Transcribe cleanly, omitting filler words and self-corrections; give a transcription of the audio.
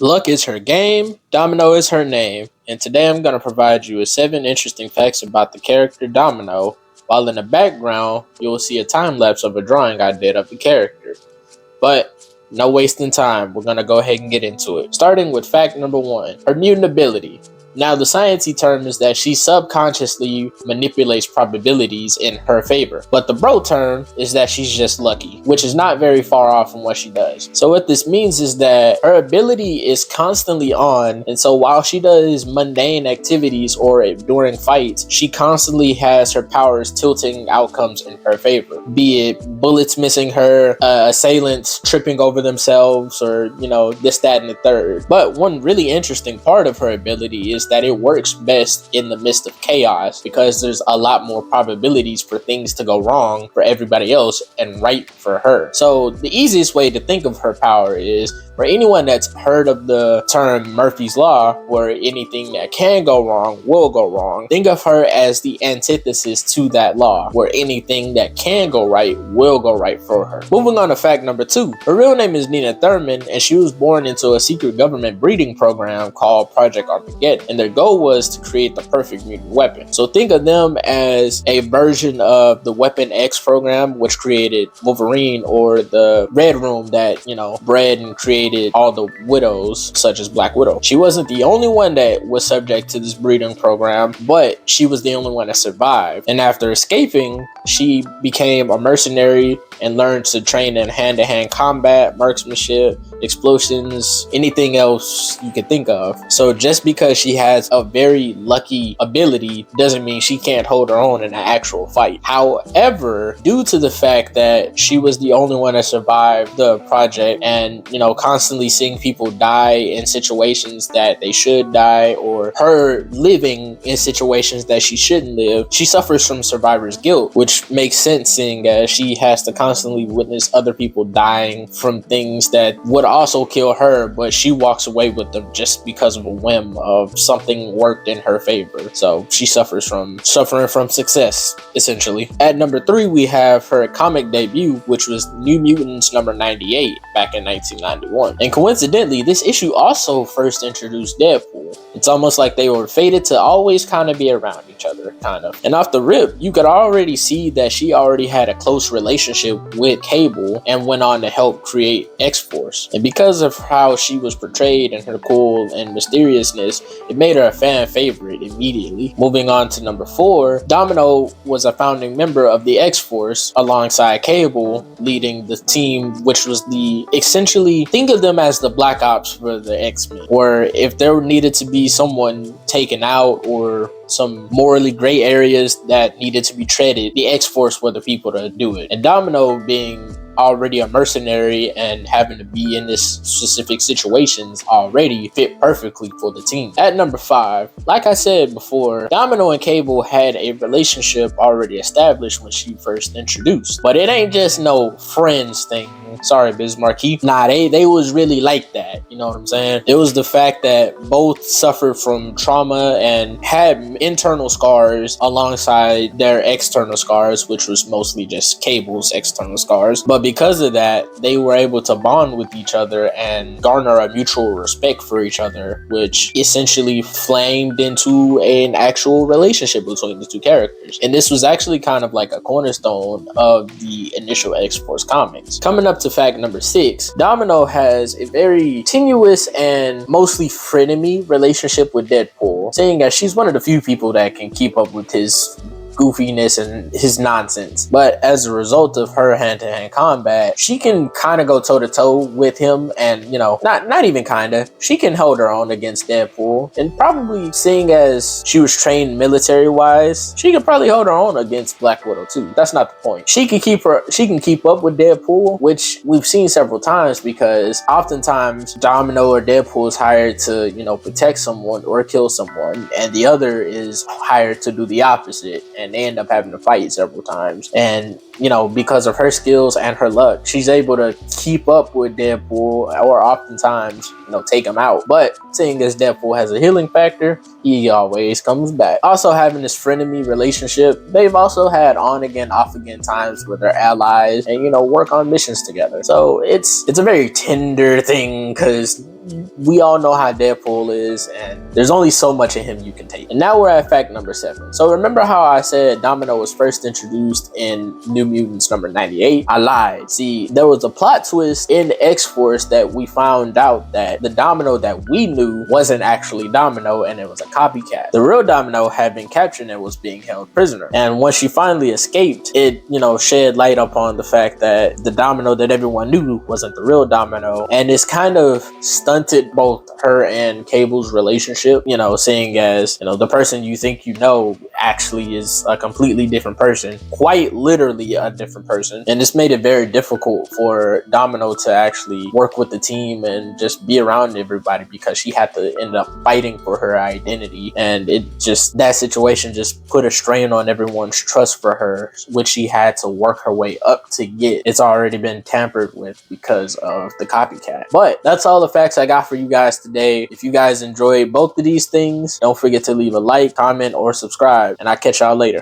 Luck is her game, Domino is her name, and today I'm going to provide you with 7 interesting facts about the character Domino, while in the background, you will see a time lapse of a drawing I did of the character. But no wasting time, we're going to go ahead and get into it. Starting with fact number 1, her mutant ability. Now, the sciencey term is that she subconsciously manipulates probabilities in her favor. But the bro term is that she's just lucky, which is not very far off from what she does. So what this means is that her ability is constantly on, and so while she does mundane activities or during fights, she constantly has her powers tilting outcomes in her favor. Be it bullets missing her, assailants tripping over themselves, or, this, that, and the third. But one really interesting part of her ability is that it works best in the midst of chaos because there's a lot more probabilities for things to go wrong for everybody else and right for her. So the easiest way to think of her power is, for anyone that's heard of the term Murphy's Law, where anything that can go wrong will go wrong, think of her as the antithesis to that law, where anything that can go right will go right for her. Moving on to fact number 2. Her real name is Nina Thurman, and she was born into a secret government breeding program called Project Armageddon, and their goal was to create the perfect mutant weapon. So think of them as a version of the Weapon X program, which created Wolverine, or the Red Room that, bred and created all the widows, such as Black Widow. She wasn't the only one that was subject to this breeding program, but she was the only one that survived. And after escaping, she became a mercenary and learned to train in hand-to-hand combat, marksmanship, explosions, anything else you could think of. So just because she has a very lucky ability doesn't mean she can't hold her own in an actual fight. However, due to the fact that she was the only one that survived the project and, constantly seeing people die in situations that they should die, or her living in situations that she shouldn't live, she suffers from survivor's guilt, which makes sense seeing as she has to constantly witness other people dying from things that would also kill her, but she walks away with them just because of a whim of something worked in her favor. So she suffering from success, essentially. At number 3, we have her comic debut, which was New Mutants number 98 back in 1991. And coincidentally, this issue also first introduced Deadpool. It's almost like they were fated to always kind of be around each other, kind of. And off the rip, you could already see that she already had a close relationship with Cable and went on to help create X-Force. And because of how she was portrayed and her cool and mysteriousness, it made her a fan favorite immediately. Moving on to number 4, Domino was a founding member of the X-Force alongside Cable, leading the team, which was essentially, think of them as the Black Ops for the X-Men, where if there needed to be someone taken out or some morally gray areas that needed to be treaded, the X-Force were the people to do it. And Domino, being already a mercenary and having to be in this specific situations already, fit perfectly for the team. At number 5, like I said before, Domino and Cable had a relationship already established when she first introduced, but it ain't just no friends thing. Sorry, Biz Marquis. Nah, they was really like that. You know what I'm saying? It was the fact that both suffered from trauma and had internal scars alongside their external scars, which was mostly just Cable's external scars. But because of that, they were able to bond with each other and garner a mutual respect for each other, which essentially flamed into an actual relationship between the two characters. And this was actually kind of like a cornerstone of the initial X-Force comics. Coming up to fact number 6, Domino has a very tenuous and mostly frenemy relationship with Deadpool, saying that she's one of the few people that can keep up with his goofiness and his nonsense. But as a result of her hand-to-hand combat, she can kind of go toe-to-toe with him, and not even kind of, she can hold her own against Deadpool. And probably, seeing as she was trained military-wise, she could probably hold her own against Black Widow too. That's not the point. She can keep up with Deadpool, which we've seen several times, because oftentimes Domino or Deadpool is hired to protect someone or kill someone, and the other is hired to do the opposite, and they end up having to fight several times. And because of her skills and her luck, she's able to keep up with Deadpool, or oftentimes take him out. But seeing as Deadpool has a healing factor, he always comes back. Also, having this frenemy relationship, they've also had on again, off again times where they're allies and work on missions together. So it's a very tender thing, because we all know how Deadpool is, and there's only so much of him you can take. And now we're at fact number 7. So remember how I said Domino was first introduced in New Mutants number 98? I lied. See, there was a plot twist in X-Force that we found out that the Domino that we knew wasn't actually Domino, and it was a copycat. The real Domino had been captured and was being held prisoner. And once she finally escaped, it, shed light upon the fact that the Domino that everyone knew wasn't the real Domino. And it's kind of stunted both her and Cable's relationship, seeing as, the person you think actually is a completely different person, quite literally a different person. And this made it very difficult for Domino to actually work with the team and just be around everybody, because she had to end up fighting for her identity. And that situation just put a strain on everyone's trust for her, which she had to work her way up to get. It's already been tampered with because of the copycat. But that's all the facts I got for you guys today. If you guys enjoyed both of these things, don't forget to leave a like, comment, or subscribe, and I'll catch y'all later.